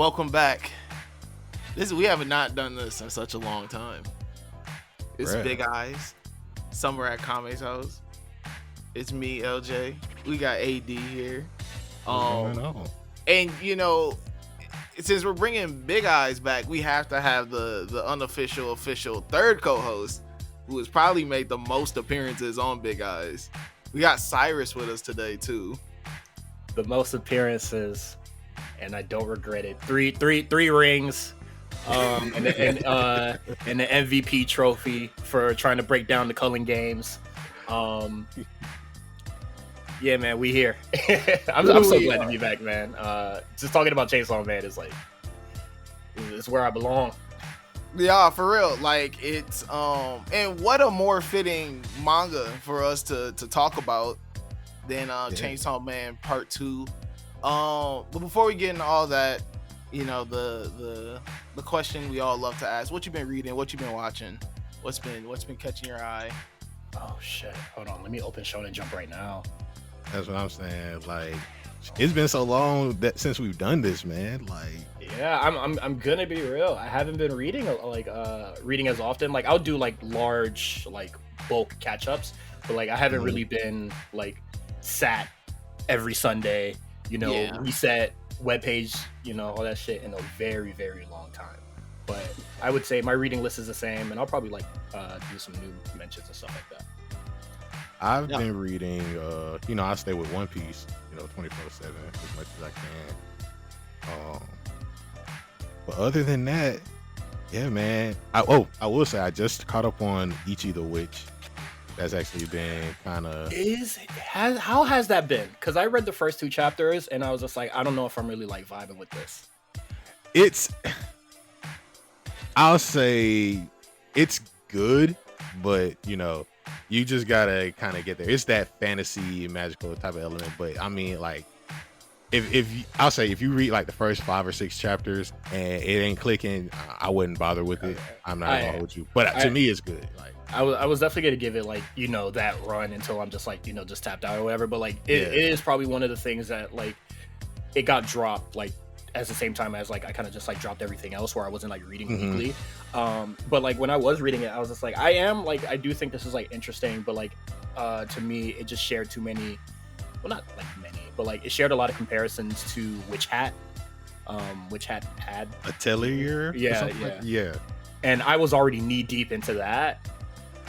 welcome back. We have not done this in such a long time. It's Right. Big Eyes, Summer at Kame's house. It's me, LJ. We got AD here. What's going on? And since we're bringing Big Eyes back, we have to have the unofficial, official third co-host, who has probably made the most appearances on Big Eyes. We got Cyrus with us today too. The most appearances, and I don't regret it. Three rings, and the MVP trophy for trying to break down the Cullen games. Yeah, man, we here. I'm so glad to be back, man. Just talking about Chainsaw Man is it's where I belong. Yeah, for real. Like it's and what a more fitting manga for us to talk about than Chainsaw Man Part 2. But before we get into all that, the question we all love to ask: what you been reading? What you been watching? What's been catching your eye? Oh shit! Hold on, let me open Shonen Jump right now. That's what I'm saying. Like, it's been so long since we've done this, man. Like, yeah, I'm gonna be real. I haven't been reading reading as often. Like, I'll do large bulk catch ups, but I haven't really been sat every Sunday. Reset webpage, all that shit in a very, very long time. But I would say my reading list is the same, and I'll probably do some new mentions and stuff like that. I've been reading, I stay with One Piece, 24/7 as much as I can. But other than that, yeah, man. I will say I just caught up on Ichi the Witch. That's actually been kind of. How has that been? Because I read the first 2 chapters and I was just I don't know if I'm really vibing with this. I'll say it's good, but you just gotta kind of get there. It's that fantasy magical type of element, but I mean, if you read the first 5 or 6 chapters and it ain't clicking, I wouldn't bother with it. I'm not gonna hold you, but to me, it's good. I was definitely gonna give it that run until I'm just just tapped out or whatever. But it is probably one of the things that it got dropped at the same time as I kind of just dropped everything else where I wasn't reading weekly. But when I was reading it, I was just I do think this is interesting, but to me it just shared too many, well, not many, but it shared a lot of comparisons to Witch Hat. Witch Hat had Atelier, yeah. And I was already knee deep into that,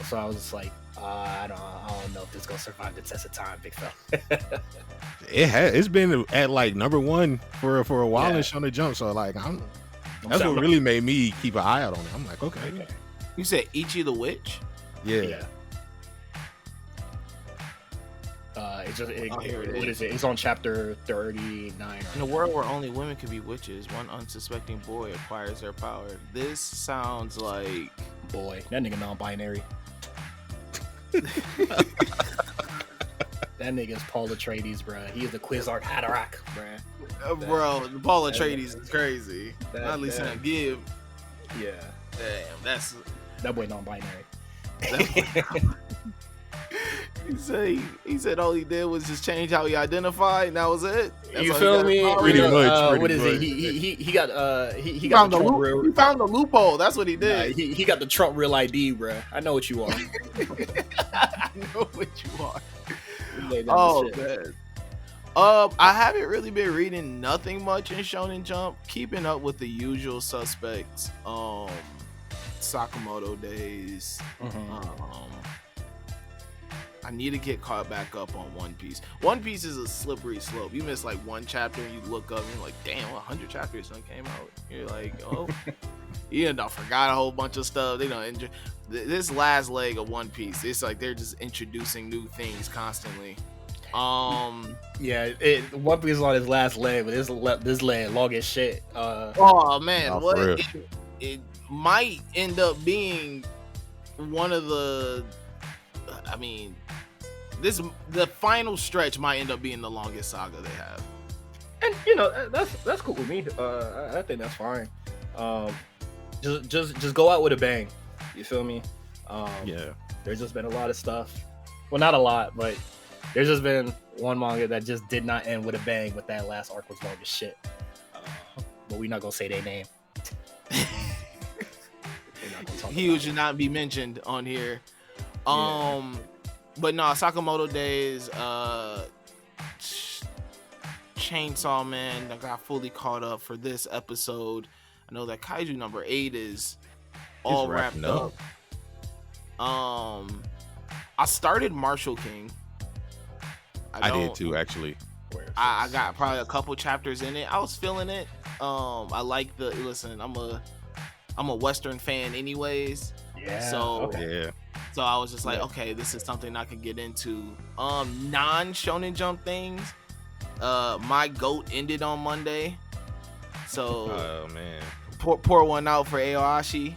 so I was just I don't know if this is gonna survive the test of time, big fella. It's been at number 1 for a while in Shonen Jump, so that's what really made me keep an eye out on it. I'm okay. You said Ichi the Witch? Yeah. What is it? It's on chapter 39. In a world where only women can be witches, one unsuspecting boy acquires their power. This sounds like... Boy, that nigga non-binary. That nigga's Paul Atreides, bruh. He is the Quizarch Haderach, bruh. Bro, Paul Atreides is crazy. Not least in a give. Yeah. Damn, that boy non-binary. He said all he did was just change how he identified, and that was it. You feel me? Pretty much. What is it? He got he found the loophole. That's what he did. He got the Trump real ID, bruh. I know what you are. I know what you are. Oh man. I haven't really been reading nothing much in Shonen Jump. Keeping up with the usual suspects. Sakamoto days. I need to get caught back up on One Piece. One Piece is a slippery slope. You miss one chapter and you look up and you're damn, 100 chapters done came out. You're oh, you done forgot a whole bunch of stuff. They don't this last leg of One Piece. It's they're just introducing new things constantly. Yeah, One Piece is on his last leg, but this leg long as shit. Oh man, it might end up being one of the. I mean, the final stretch might end up being the longest saga they have. And that's cool with me. I think that's fine. Just go out with a bang. You feel me? Yeah. There's just been a lot of stuff. Well, not a lot, but there's just been one manga that just did not end with a bang. But that last arc was long as shit. but we're not gonna say their name. He should not be mentioned on here. But no, Sakamoto Days, Chainsaw Man, I got fully caught up for this episode. I know that Kaiju number 8 is all wrapped up. I started Marshall King. I did too, actually. I got probably a couple chapters in it. I was feeling it. I like listen, I'm a Western fan anyways. Yeah. So yeah. So I was just like, okay, this is something I could get into. Non-Shonen Jump things. My GOAT ended on Monday. So oh man. Pour one out for Aoashi.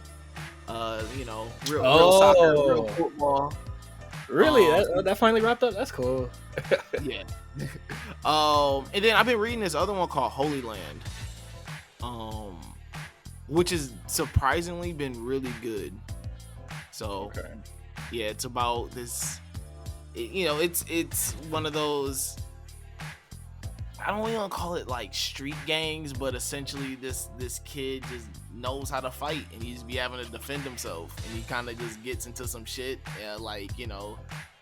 Real soccer, real football. Really? That finally wrapped up? That's cool. Yeah. And then I've been reading this other one called Holy Land. Which has surprisingly been really good. So yeah, it's about this, it's one of those, I don't even call it like street gangs, but essentially this kid just knows how to fight and he just be having to defend himself, and he kind of just gets into some shit,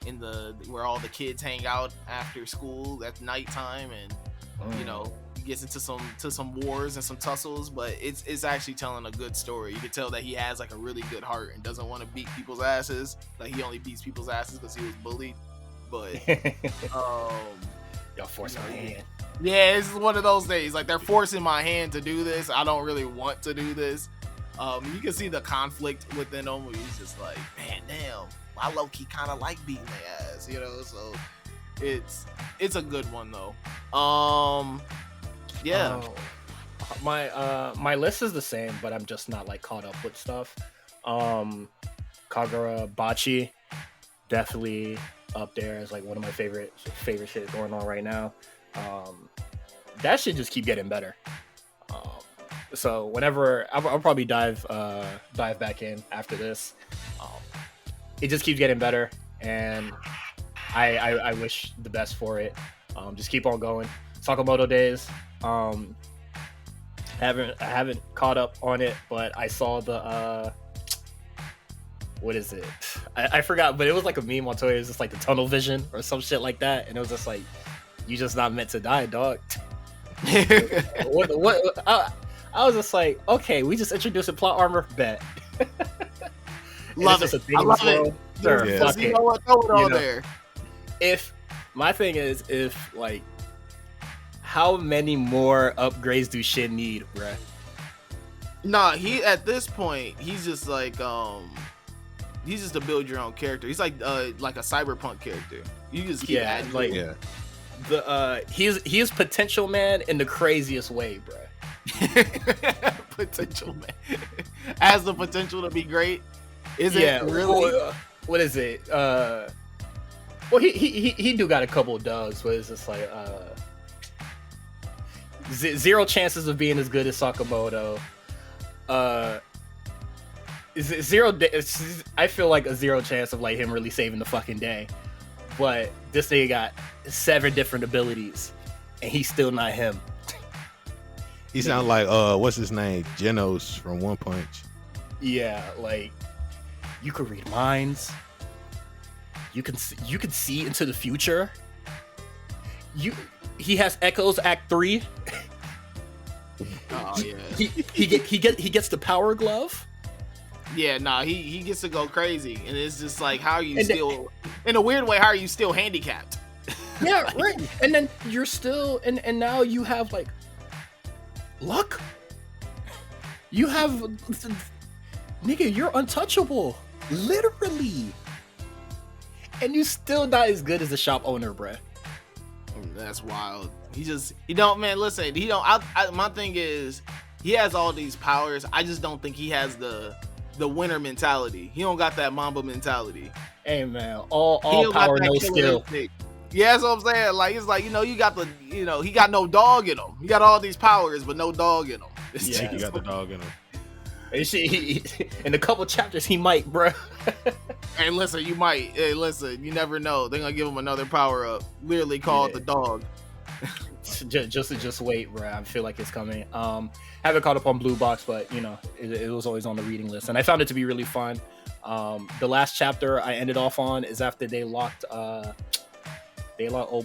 in where all the kids hang out after school at nighttime, and he gets into some wars and some tussles, but it's actually telling a good story. You can tell that he has like a really good heart and doesn't want to beat people's asses. Like he only beats people's asses because he was bullied. But y'all force my hand. Yeah, it's one of those days. Like they're forcing my hand to do this. I don't really want to do this. You can see the conflict within him where he's just like, man, damn, I low-key kind of like beating their ass, so it's a good one though. Yeah. My list is the same, but I'm just not like caught up with stuff. Kagura Bachi, definitely up there as like one of my favorite shit going on right now. That should just keep getting better. So whenever I'll probably dive back in after this. It just keeps getting better, and I wish the best for it. Just keep on going. Sakamoto Days. I haven't caught up on it, but I saw the what is it? I forgot, but it was like a meme on Twitter. It was just like the tunnel vision or some shit like that, and it was just like, you just not meant to die, dog. What? I was just like, okay, we just introduced a plot armor, bet. Love it. I love it. Sure, yeah. fuck you know what? Throw it all there. If my thing is, like, how many more upgrades do shit need, bruh? Nah, he at this point, he's just like he's just a build your own character. He's like a cyberpunk character. You just keep adding. Like he is potential man in the craziest way, bruh. Potential man has the potential to be great. Is it really? What is it? Well, he do got a couple of dubs, but it's just like zero chances of being as good as Sakamoto. I feel like a zero chance of like him really saving the fucking day. But this nigga got 7 different abilities, and he's still not him. He sounds like what's his name? Genos from One Punch. Yeah, like you could read minds. You can see into the future. He has Echoes Act 3. Oh yeah. He gets the power glove. Yeah, nah, he gets to go crazy, and it's just like, how are you still in a weird way? How are you still handicapped? Yeah, right. And then you're still and now you have like luck. You have nigga, you're untouchable, literally, and you still not as good as the shop owner, bruh. That's wild. Man, listen, my thing is, he has all these powers. I just don't think he has the winner mentality. He don't got that Mamba mentality. Hey man, all power, no skill. Yeah, that's what I'm saying. Like, it's like, you got he got no dog in him. He got all these powers, but no dog in him. Yeah, he got the dog in him. In a couple chapters, he might, bro. Hey, listen, you might. Hey, listen, you never know. They're gonna give him another power up, literally called the dog. just wait, bro. I feel like it's coming. Haven't caught up on Blue Box, but you know, it was always on the reading list, and I found it to be really fun. The last chapter I ended off on is after they locked old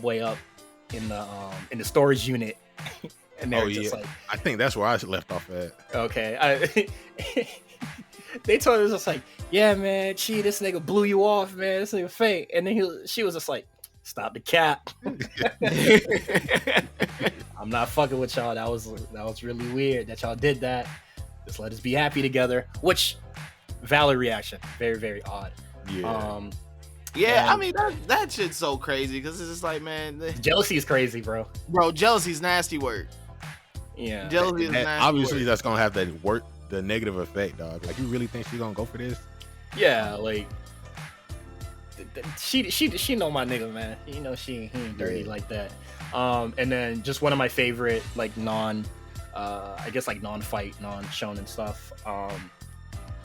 boy up in the storage unit, and they're just like, I think that's where I left off at. Okay, they told us just like, yeah, man, this nigga blew you off, man. This nigga fake, and then she was just like, stop the cap. I'm not fucking with y'all. That was really weird that y'all did that. Just let us be happy together. Which valid reaction. Very, very odd. Yeah. I mean that shit's so crazy because it's just like, man, jealousy is crazy, bro. Bro, jealousy's nasty work. Yeah. Jealousy is nasty. Obviously, work. that's gonna have the negative effect, dog. Like, you really think she's gonna go for this? Yeah, like she know my nigga, man. You know he ain't dirty like that. And then just one of my favorite like I guess like non-fight, non-shonen stuff.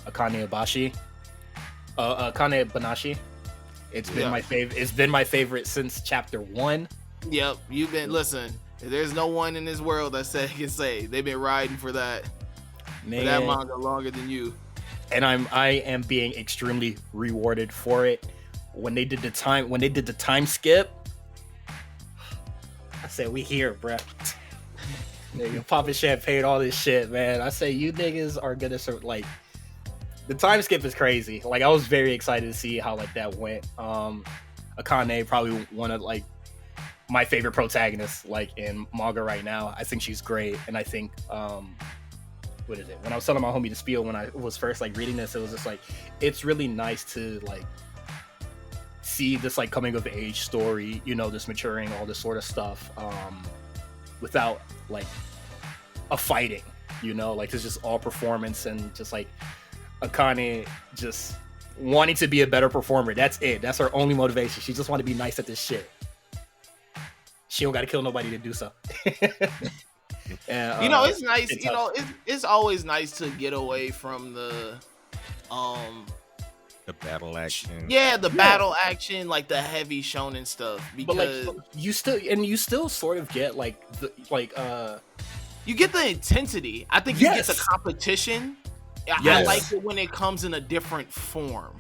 Akane Banashi. It's been my favorite. It's been my favorite since chapter 1. Yep, you've been listen. There's no one in this world that can say they've been riding for that manga longer than you. And I am being extremely rewarded for it. When they did the time skip, I said, we here, bruh. Nigga, popping champagne, all this shit, man. I say you niggas are gonna like. The time skip is crazy. Like, I was very excited to see how like that went. Akane, probably one of like my favorite protagonists like in manga right now. I think she's great, and I think what is it? When I was telling my homie to spiel when I was first like reading this, it was just like, it's really nice to like see this like coming of age story, you know, this maturing, all this sort of stuff, without like a fighting, you know, like it's just all performance and just like Akane just wanting to be a better performer. That's it. That's her only motivation. She just want to be nice at this shit. She don't got to kill nobody to do so. And, you know, it's nice. You know, it's always nice to get away from the battle action. Yeah, the battle action, like the heavy shonen stuff. Because but like, you still sort of get like you get the intensity. I think you get the competition. I like it when it comes in a different form.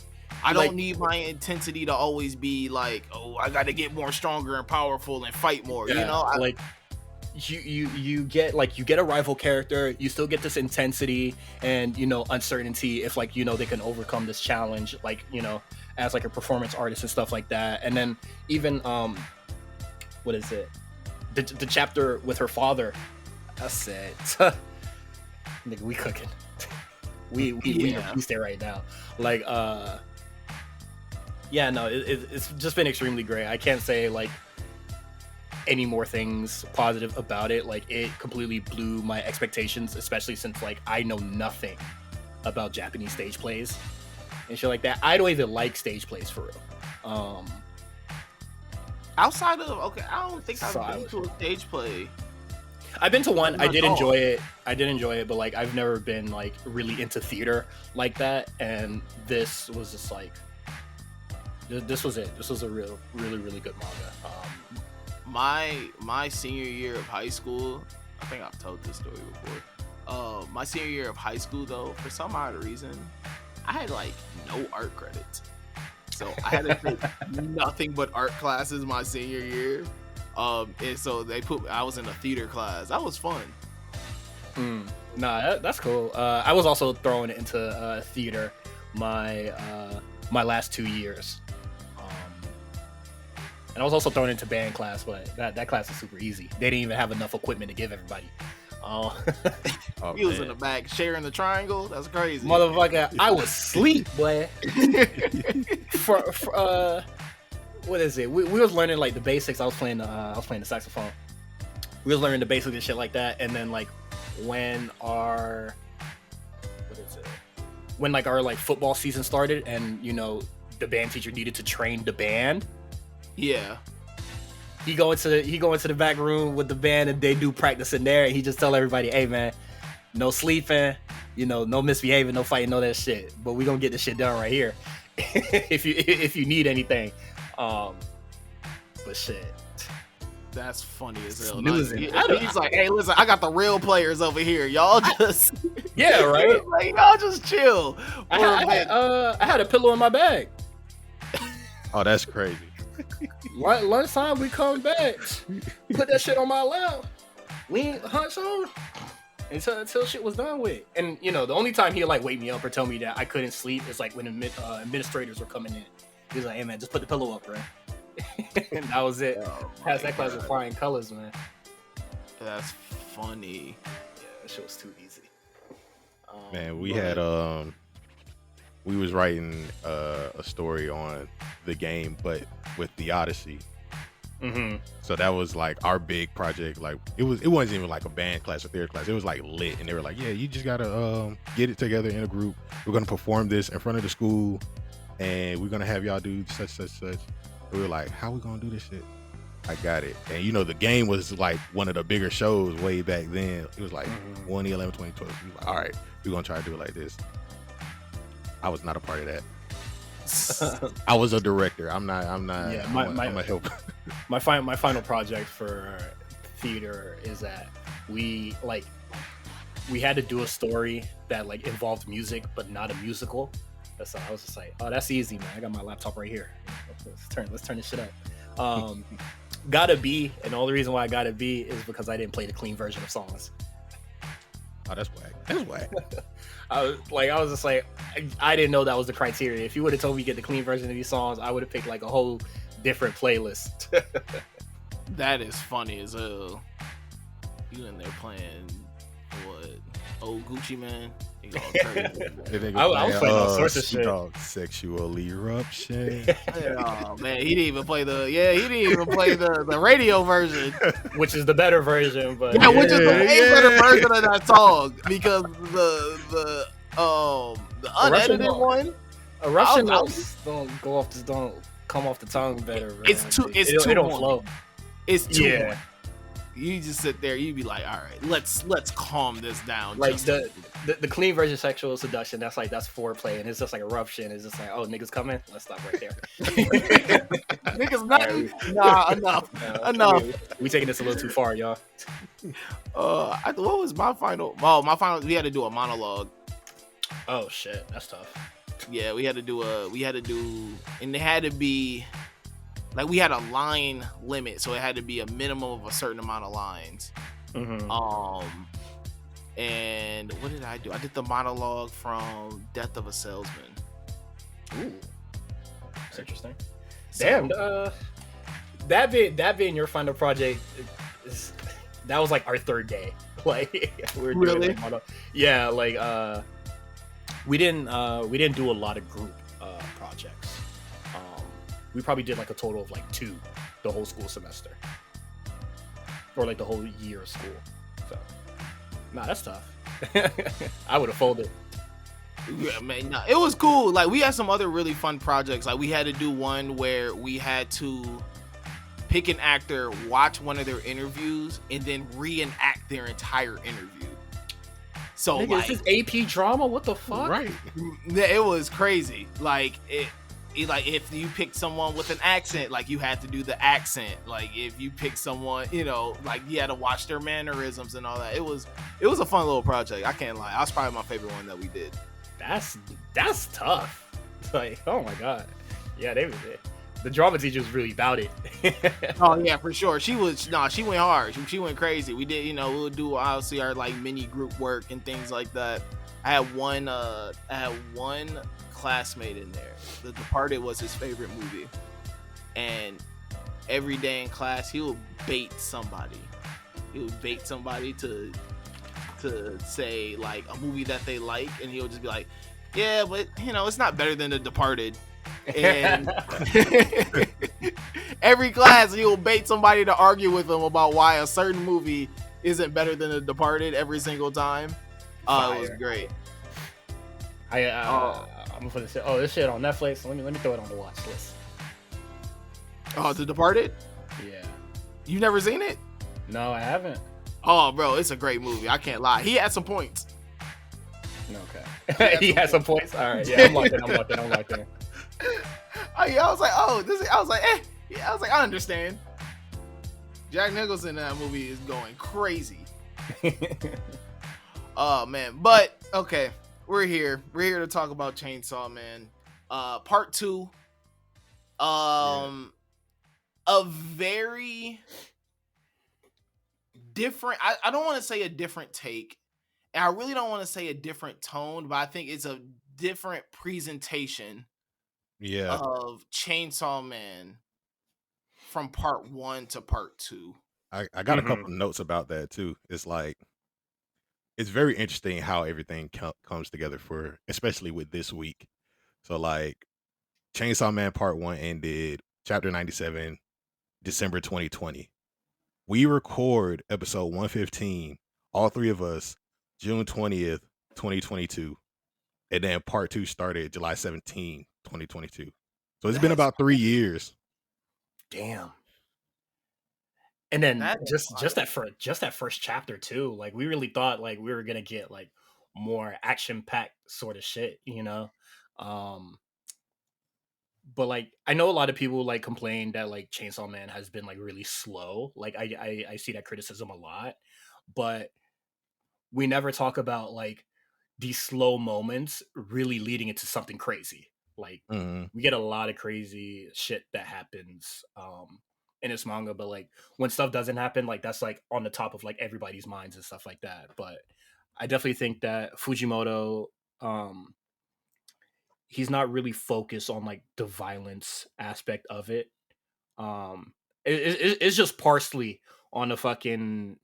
I don't need my intensity to always be like, oh, I got to get more stronger and powerful and fight more. You know, you get a rival character. You still get this intensity and, you know, uncertainty if like, you know, they can overcome this challenge, like, you know, as like a performance artist and stuff like that. And then even what is it? The chapter with her father. I said, nigga, we cooking. we stay right now. Like it's just been extremely great. I can't say like any more things positive about it. Like, it completely blew my expectations, especially since like I know nothing about Japanese stage plays and shit like that. I don't even like stage plays for real. Outside of I don't think I've been to a stage play. I've been to one. I did enjoy it, but like I've never been like really into theater like that. And this was just like, this was it. This was a really, really good manga. My senior year of high school, I think I've told this story before. My senior year of high school, though, for some odd reason, I had like no art credits, so I had to take nothing but art classes my senior year. And so I was in a theater class. That was fun. Nah, that's cool. I was also thrown into theater my last 2 years. And I was also thrown into band class, but that class is super easy. They didn't even have enough equipment to give everybody. He was in the back sharing the triangle. That's crazy, motherfucker. I was asleep, boy. for what is it? We was learning like the basics. I was playing the saxophone. We was learning the basics and shit like that. And then like when our football season started, and you know the band teacher needed to train the band. Yeah. He go into the back room with the band, and they do practice in there, and he just tell everybody, hey man, no sleeping, you know, no misbehaving, no fighting, no that shit. But we gonna get this shit done right here. if you need anything. But shit. That's funny as hell. Snoozing. He's like, hey, listen, I got the real players over here. Y'all just Yeah, right. like y'all just chill. I had a pillow in my bag. Oh, that's crazy. Lunchtime, we come back, put that shit on my lap, lean, hunch on until shit was done with. And you know, the only time he'd like wake me up or tell me that I couldn't sleep is like when administrators were coming in. He was like, "Hey man, just put the pillow up, right?" And that was it. Passed that class with flying colors, man. That's funny. Yeah, that shit was too easy. Man, we had we was writing a story on the game, but with the Odyssey. Mm-hmm. So that was like our big project. Like it wasn't even like a band class or theater class. It was like lit, and they were like, "Yeah, you just gotta get it together in a group. We're gonna perform this in front of the school, and we're gonna have y'all do such." We were like, "How we gonna do this shit?" I got it. And you know, the game was like one of the bigger shows way back then. It was like 2011, 2012. We were like, all right, we're gonna try to do it like this. I was not a part of that. I was a director. I'm not. Yeah, I'm a helper. My final project for theater is that we had to do a story that like involved music but not a musical. So I was just like, oh, that's easy, man. I got my laptop right here. Let's turn this shit up. Gotta be, and the only reason why I gotta be is because I didn't play the clean version of songs. Oh, that's whack. That's whack. I was just like, I didn't know that was the criteria. If you would have told me to get the clean version of these songs, I would have picked like a whole different playlist. That is funny as hell. You in there playing what? Old Gucci Man? I was playing all sorts of shit. Sexual eruption. Oh man, he didn't even play the radio version, which is the better version. But which is the way better version of that song because the unedited one. Eruption don't go off. Don't come off the tongue better. Man. It's too. It don't flow. It's too. Yeah. You just sit there. You be like, all right, let's calm this down. Like the clean version of sexual seduction. That's foreplay, and it's just like eruption. It's just like, oh, niggas coming. Let's stop right there. Niggas not. Enough. We taking this a little too far, y'all. What was my final? Oh, my final. We had to do a monologue. Oh shit, that's tough. Yeah, we had to do, and it had to be. Like we had a line limit, so it had to be a minimum of a certain amount of lines. Mm-hmm. And what did I do? I did the monologue from Death of a Salesman. Ooh, that's interesting. Damn, that being your final project, that was like our third day. Like we were doing really? Yeah, like we didn't do a lot of group projects. We probably did like a total of like 2 the whole school semester, or like the whole year of school. So, nah, that's tough. I would have folded. Yeah, man, nah, it was cool. Like we had some other really fun projects. Like we had to do one where we had to pick an actor, watch one of their interviews, and then reenact their entire interview. So nigga, like, is this AP drama? What the fuck? Right. It was crazy. Like like if you picked someone with an accent, like you had to do the accent. Like if you picked someone, you know, like you had to watch their mannerisms and all that. It was a fun little project. I can't lie. That was probably my favorite one that we did. That's tough. Like, oh my god. Yeah, the drama teacher was really about it. Oh yeah, for sure. She went hard. She went crazy. We did, we'll do obviously our like mini group work and things like that. I had one classmate in there. The Departed was his favorite movie, and every day in class he would bait somebody. He would bait somebody to say like a movie that they like, and he would just be like, "Yeah, but it's not better than The Departed." And every class he will bait somebody to argue with him about why a certain movie isn't better than The Departed every single time. It was great. I'm gonna put this shit on Netflix. Let me throw it on the watch list. Oh, The Departed? Yeah. You've never seen it? No, I haven't. Oh, bro, it's a great movie. I can't lie. He had some points. Okay. He had some points. All right. Yeah, I'm locked in. Oh, yeah, I was like, I understand. Jack Nicholson in that movie is going crazy. Oh man, but okay, we're here. We're here to talk about Chainsaw Man, part 2. Yeah. A very different. I don't want to say a different take, and I really don't want to say a different tone, but I think it's a different presentation Yeah. of Chainsaw Man from part 1 to part 2. I got a couple notes about that too. It's like it's very interesting how everything comes together for, especially with this week. So like Chainsaw Man Part 1 ended chapter 97 December 2020. We record episode 115, all three of us, June 20th, 2022. And then part 2 started July 17th, 2022. So it's been That's about 3 years. Damn. And then that is just that first chapter too. Like we really thought like we were gonna get like more action packed sort of shit, you know. But like I know a lot of people like complain that like Chainsaw Man has been like really slow. Like I see that criticism a lot, but we never talk about like these slow moments really leading into something crazy. Like Mhm. we get a lot of crazy shit that happens in this manga, but like when stuff doesn't happen, like that's like on the top of like everybody's minds and stuff like that. But I definitely think that Fujimoto um he's not really focused on like the violence aspect of it. It's just parsley on the fucking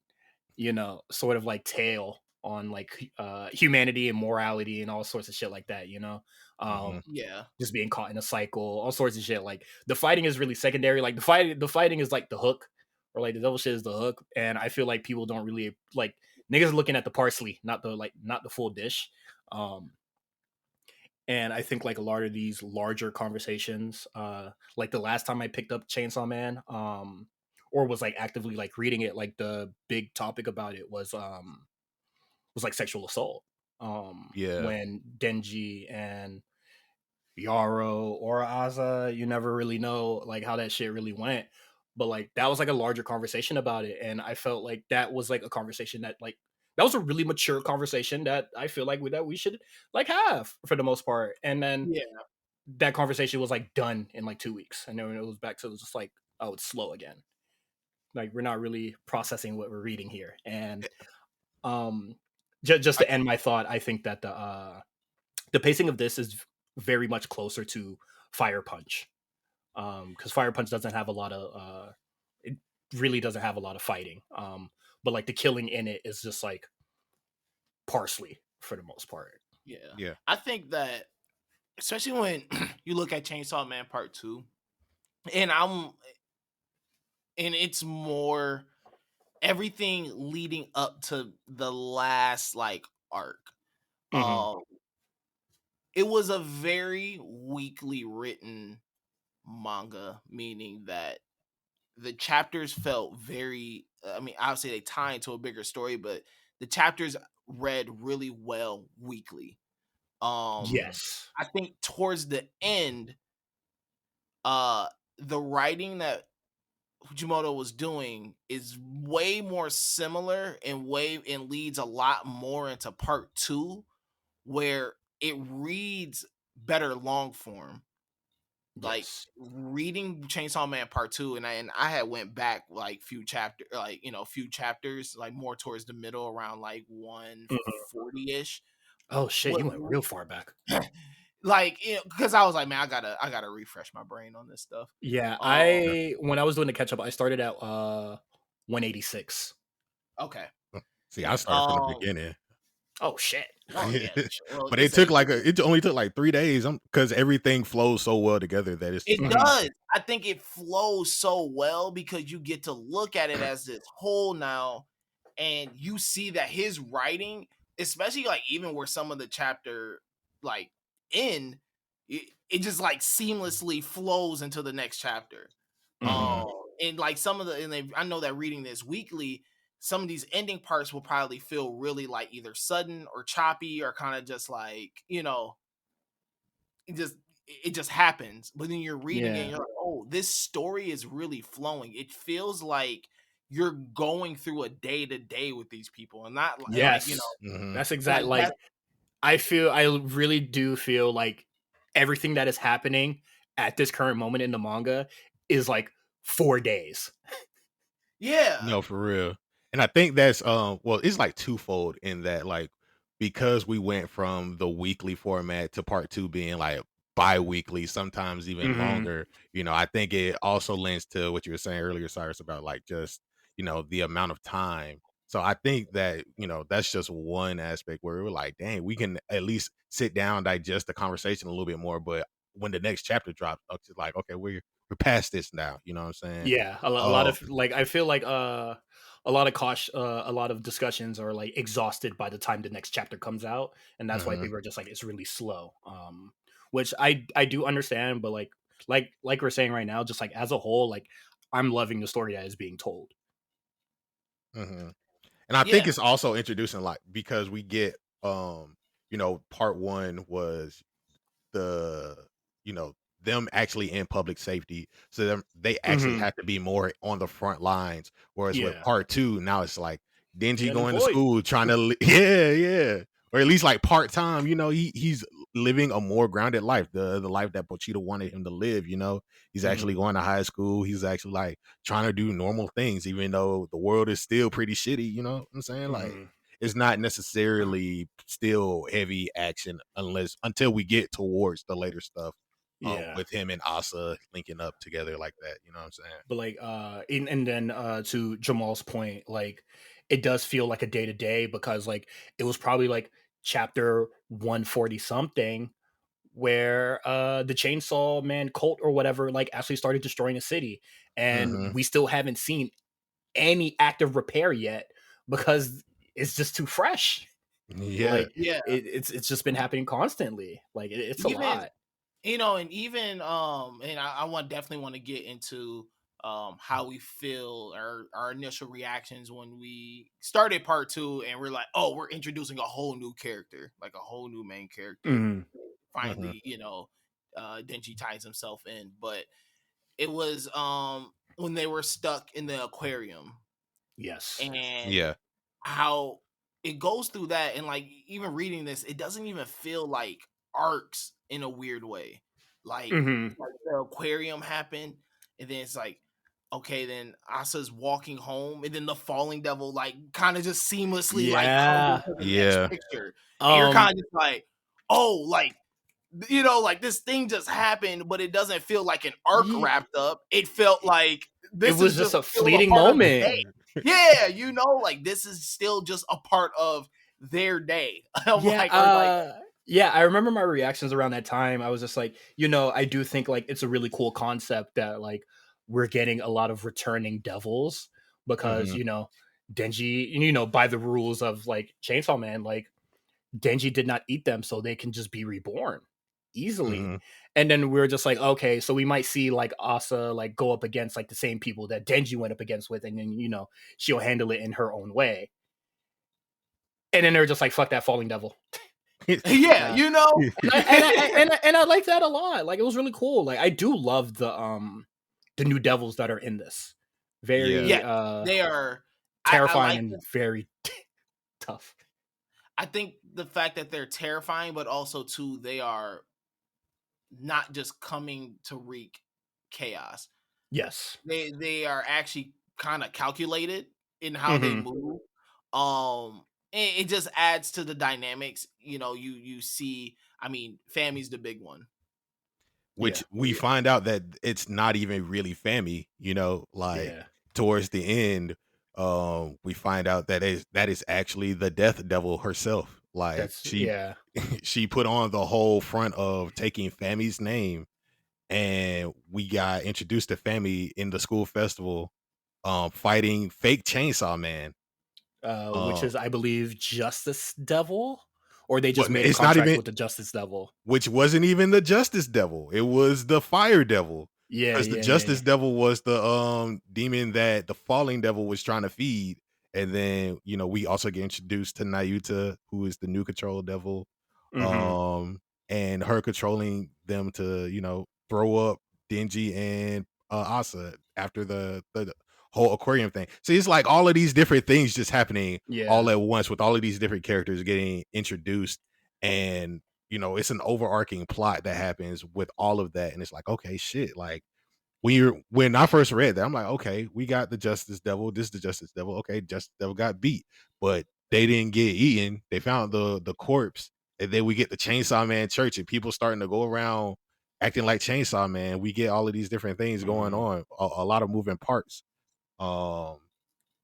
sort of like tale on like humanity and morality and all sorts of shit like that, you know. Mhm. yeah. Just being caught in a cycle, all sorts of shit. Like the fighting is really secondary. Like the fighting is like the hook, or like the devil shit is the hook. And I feel like people don't really like niggas looking at the parsley, not the full dish. Um, and I think like a lot of these larger conversations, like the last time I picked up Chainsaw Man, or was like actively like reading it, like the big topic about it was like sexual assault. Yeah. When Denji and Yarrow or Aza, you never really know like how that shit really went. But like that was like a larger conversation about it. And I felt like that was like a conversation that like that was a really mature conversation that I feel like that we should like have for the most part. And then Yeah. that conversation was like done in like 2 weeks. And then it was back to just like, oh, it's slow again. Like we're not really processing what we're reading here. And um just I, to end my thought, I think that the pacing of this is very much closer to Fire Punch, because Fire Punch doesn't have a lot of it really doesn't have a lot of fighting, but like the killing in it is just like parsley for the most part. yeah. Yeah. I think that especially when you look at Chainsaw Man Part 2, and it's more everything leading up to the last like arc. Mm-hmm. Um it was a very weakly written manga, meaning that the chapters felt very I mean, obviously they tie into a bigger story, but the chapters read really well weekly. Yes. I think towards the end, uh the writing that Fujimoto was doing is way more similar and leads a lot more into part 2 where it reads better long form. Like Yes. reading Chainsaw Man Part 2, and I had went back like few chapters like more towards the middle around like Mhm. 140-ish. Oh shit, What you went real far back. like because I was like, man, I gotta refresh my brain on this stuff. Yeah, Um Yeah. I when I was doing the catch up, I started at 186. okay. See, I started from the Um beginning. Oh shit. well yeah, well But it's a it only took like 3 days. Cuz everything flows so well together that it's it like Mhm. does. I think it flows so well because you get to look at it as this whole now, and you see that his writing, especially like even where some of the chapter like end, it just like seamlessly flows into the next chapter. Mhm. mhm. And like some of the I know that reading this weekly, some of these ending parts will probably feel really like either sudden or choppy or kind of just like it just it just happens. But then you're reading it and Yeah. you're like, oh, this story is really flowing. It feels like you're going through a day to day with these people, and not like Yes, Mhm. that's exactly like that. I really do feel like everything that is happening at this current moment in the manga is like 4 days. Yeah, No, for real. And I think that's well, it's like twofold in that like because we went from the weekly format to part two being like bi-weekly, sometimes even Hmm. longer, I think it also lends to what you were saying earlier, Cyrus, about like just, the amount of time. So I think that, that's just one aspect where we're like, dang, we can at least sit down, digest the conversation a little bit more. But when the next chapter drops, it's like, okay, we're past this now. You know what I'm saying? Yeah, a lot Uh, of like I feel like a lot of discussions are like exhausted by the time the next chapter comes out, and that's why mhm. people are just like it's really slow. Which I do understand, but like we're saying right now, just like as a whole, like I'm loving the story that is being told. Mhm. And I think yeah, it's also introducing like because we get part one was the you know them actually in public safety, so they actually Hmm. have to be more on the front lines, whereas with Yeah, part two now it's like they Denji got going to employed. school trying to yeah, or at least like part-time, he's living a more grounded life, the life that Pochita wanted him to live. He's actually Hmm. going to high school, he's actually like trying to do normal things even though the world is still pretty shitty, you know what I'm saying? Like Hmm. it's not necessarily still heavy action until we get towards the later stuff, Yeah. with him and Asa linking up together like that. You know what I'm saying? But like and then to Jamal's point, like it does feel like a day to day because like it was probably like chapter 140 something where the chainsaw man cult or whatever like actually started destroying a city, and Hmm. we still haven't seen any active repair yet because it's just too fresh. Yeah. Like yeah. it's just been happening constantly. Like it's a Even lot. and even and I want definitely want to get into how we feel, our initial reactions when we started part two and we're like, oh, we're introducing a whole new character, like a whole new main character. Mhm. Hmm. Finally, Denji ties himself in. But it was when they were stuck in the aquarium, Yes. and Yeah. how it goes through that, and like even reading this, it doesn't even feel like arcs in a weird way. Like, Hmm. it's like the aquarium happened, and then it's like, okay, then Asa's walking home, and then the falling devil like kind of just seamlessly like comes Yeah. into the next Yeah. picture, and you're Um kind of just like, oh, like like this thing just happened, but it doesn't feel like an arc Ye wrapped up. It felt like it this was is just just a still a fleeting part of the moment. day. Yeah, like this is still just a part of their day. I'm Yeah, like, or like, yeah, I remember my reactions around that time. I was just like, I do think like it's a really cool concept that like we're getting a lot of returning devils because, Hmm. Denji, by the rules of like Chainsaw Man, like Denji did not eat them, so they can just be reborn easily. Hmm. And then we're just like, okay, so we might see like Asa like go up against like the same people that Denji went up against with, and then she'll handle it in her own way. And then they're just like, fuck that falling devil. yeah, Uh, and I like that a lot. Like it was really cool. Like I do love the new devils that are in this. Yeah. Very yeah, they are. I terrifying like and very tough. I think the fact that they're terrifying, but also too, they are not just coming to wreak chaos. Yes. They are actually kind of calculated in how they Hmm. move. It just adds to the dynamics. You see. I mean, Fammy's the big one. Yeah. Which we find out that it's not even really Fammy, like Yeah. towards the end, we find out that is actually the Death Devil herself. Like That's she yeah. she put on the whole front of taking Fammy's name, and we got introduced to Fammy in the school festival, fighting fake Chainsaw Man. Which Uh, is I believe Justice Devil, or they just what made a it's not contract even with the Justice Devil. which wasn't even the Justice Devil. It was the Fire Devil. Yeah, Because the yeah, yeah, Justice yeah. Devil was the demon that the Falling Devil was trying to feed. And then, we also get introduced to Nayuta, who is the new control devil. Hmm. Um, and her controlling them to, throw up Denji and Asa after the whole aquarium thing. So it's like all of these different things just happening all Yeah. at once with all of these different characters getting introduced, and it's an overarching plot that happens with all of that, and it's like, okay, shit, like when I first read that, I'm like, okay, we got the Justice Devil. This is the Justice Devil. Okay, Justice Devil got beat, but they didn't get eaten. They found the corpse, and then we get the Chainsaw Man church, and people starting to go around acting like Chainsaw Man. We get all of these different things going on, a lot of moving parts. Um,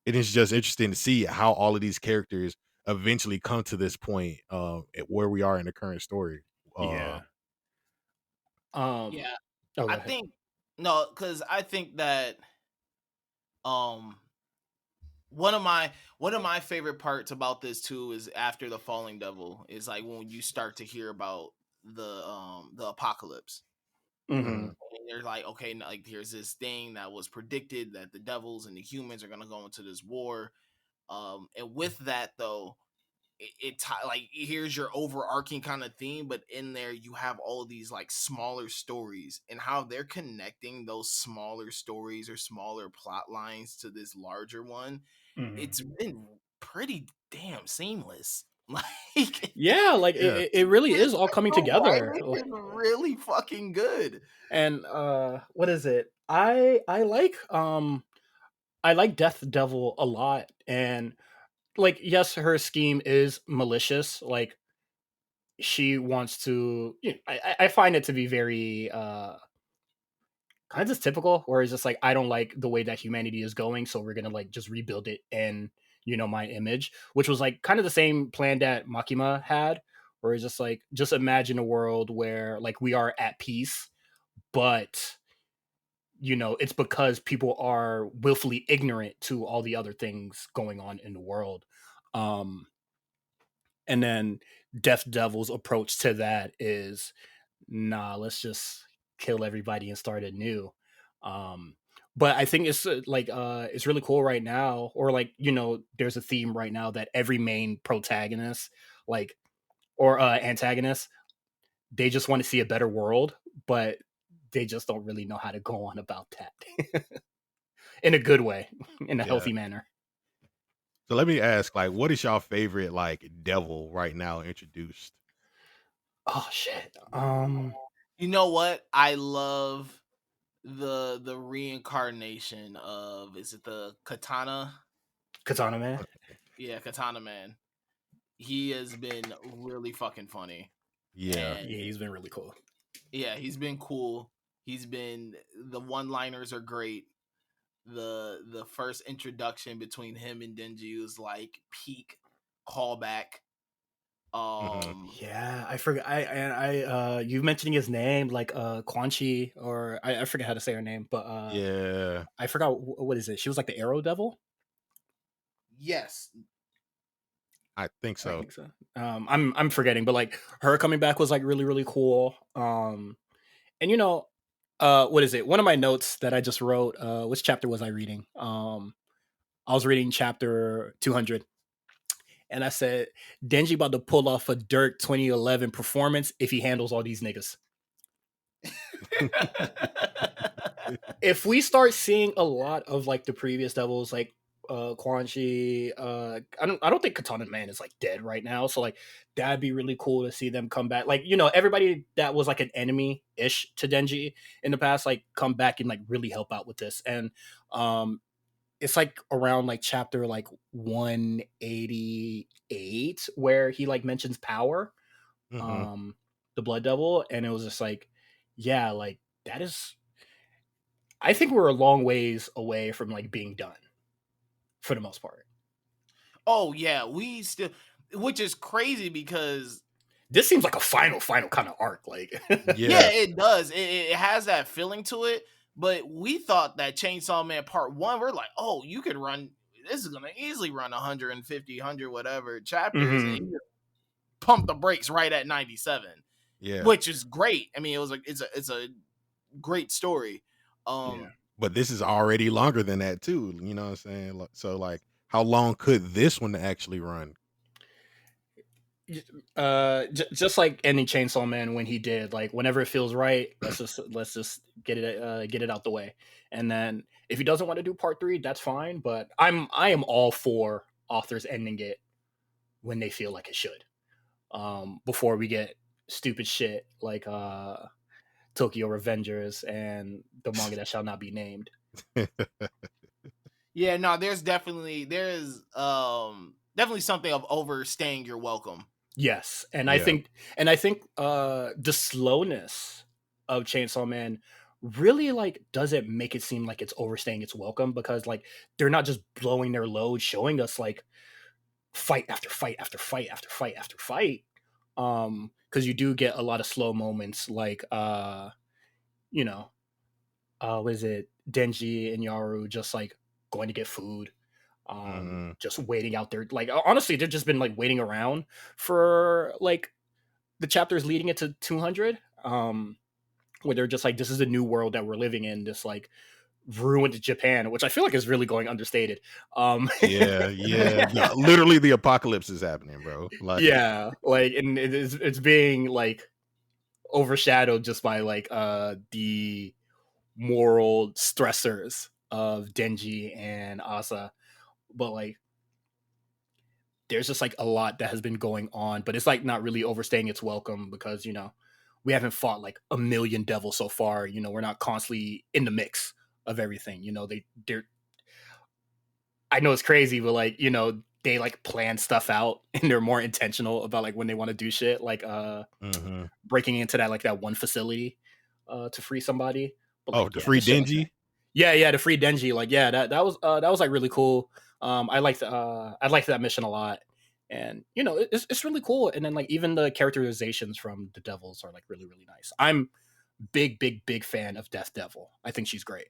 it is just interesting to see how all of these characters eventually come to this point, at where we are in the current story. Uh, Yeah. Um. Yeah, Oh, go I ahead. think no, because I think that um one of my favorite parts about this too is after the falling devil is like when you start to hear about the apocalypse. Mm-hmm. mhm, And they're like, okay, like here's this thing that was predicted that the devils and the humans are gonna go into this war. And with that though, like here's your overarching kind of theme, but in there you have all these like smaller stories and how they're connecting those smaller stories or smaller plot lines to this larger one. Mm-hmm. It's been pretty damn seamless. Like Yeah, like yeah, it really is all coming the together. writing is really fucking good. And what is it? I like Death Devil a lot, and like yes, her scheme is malicious. Like she wants to. I find it to be very kind of just typical, where it's just like I don't like the way that humanity is going, so we're gonna like just rebuild it in my image, which was like kind of the same plan that Makima had, where it's just like just imagine a world where like we are at peace, but it's because people are willfully ignorant to all the other things going on in the world. um and then Death Devil's approach to that is, nah, let's just kill everybody and start anew. But I think it's it's really cool right now, or like there's a theme right now that every main protagonist, like, or antagonist, they just want to see a better world, but they just don't really know how to go on about that in a good way, in a yeah. healthy manner. So let me ask, like, what is y'all favorite like devil right now introduced? Oh shit. You know what? I love the reincarnation of, is it the Katana? Katana Man. Yeah, Katana Man. He has been really fucking funny. Yeah. And Yeah, he's been really cool. yeah, he's been cool. The one-liners are great. The first introduction between him and Denji was like peak callback. Mhm. Yeah, I forgot. You mentioning his name, like Quan Chi, or I forget how to say her name, but Yeah. I forgot what is it. She was like the Arrow Devil. Yes. I think I so. think so. I'm forgetting, but like her coming back was like really really cool. And what is it? One of my notes that I just wrote. Which chapter was I reading? I was reading chapter 200, and I said Denji about to pull off a Dirk 2011 performance if he handles all these niggas. If we start seeing a lot of like the previous devils, like Quan Chi, I don't think Katana Man is like dead right now, so like that'd be really cool to see them come back. Like everybody that was like an enemy ish to Denji in the past, like come back and like really help out with this. And it's like around like chapter like 188 where he like mentions power, Mhm. um, the Blood Devil, and it was just like, yeah, like that is. I think we're a long ways away from like being done for the most part. Oh yeah, we still, which is crazy because This seems like a final kind of arc. Like, yeah, Yeah. it does. It has that feeling to it. But we thought that Chainsaw Man Part One, we're like, oh, you could run. This is gonna easily run 150, 100 whatever chapters, and mm-hmm. you pump the brakes right at 97, Yeah. which is great. I mean, it was like it's a great story. Yeah. Um, But this is already longer than that too. You know what I'm saying? So like, how long could this one actually run? just like ending Chainsaw Man when he did, like whenever it feels right, let's just get it out the way. And then if he doesn't want to do part 3, that's fine. But I am all for authors ending it when they feel like it should. Before we get stupid shit like Tokyo Revengers and the manga that shall not be named. Yeah, no, there's definitely something of overstaying your welcome. Yes, and Yeah. I think the slowness of Chainsaw Man really like doesn't make it seem like it's overstaying its welcome, because like they're not just blowing their load, showing us like fight after fight after fight after fight after fight. Because you do get a lot of slow moments, like you know, was it Denji and Yaru just like going to get food, just waiting out there. Like honestly, they've just been like waiting around for like the chapters leading into 200, where they're just like, this is the new world that we're living in, this like ruined Japan, which I feel like is really going understated. Yeah. Literally, the apocalypse is happening, bro. Like, yeah, like, and it's being like overshadowed just by like the moral stressors of Denji and Asa. But like there's just like a lot that has been going on, but it's like not really overstaying its welcome, because we haven't fought like a million devils so far. We're not constantly in the mix of everything. They're I know it's crazy, but like they like plan stuff out and they're more intentional about like when they want to do shit, like breaking into that one facility to free somebody. But like, to free Denji. Like yeah, to free Denji. Like that was like really cool. I liked that mission a lot, and it's really cool. And then like even the characterizations from the devils are like really really nice. I'm big fan of Death Devil. I think she's great.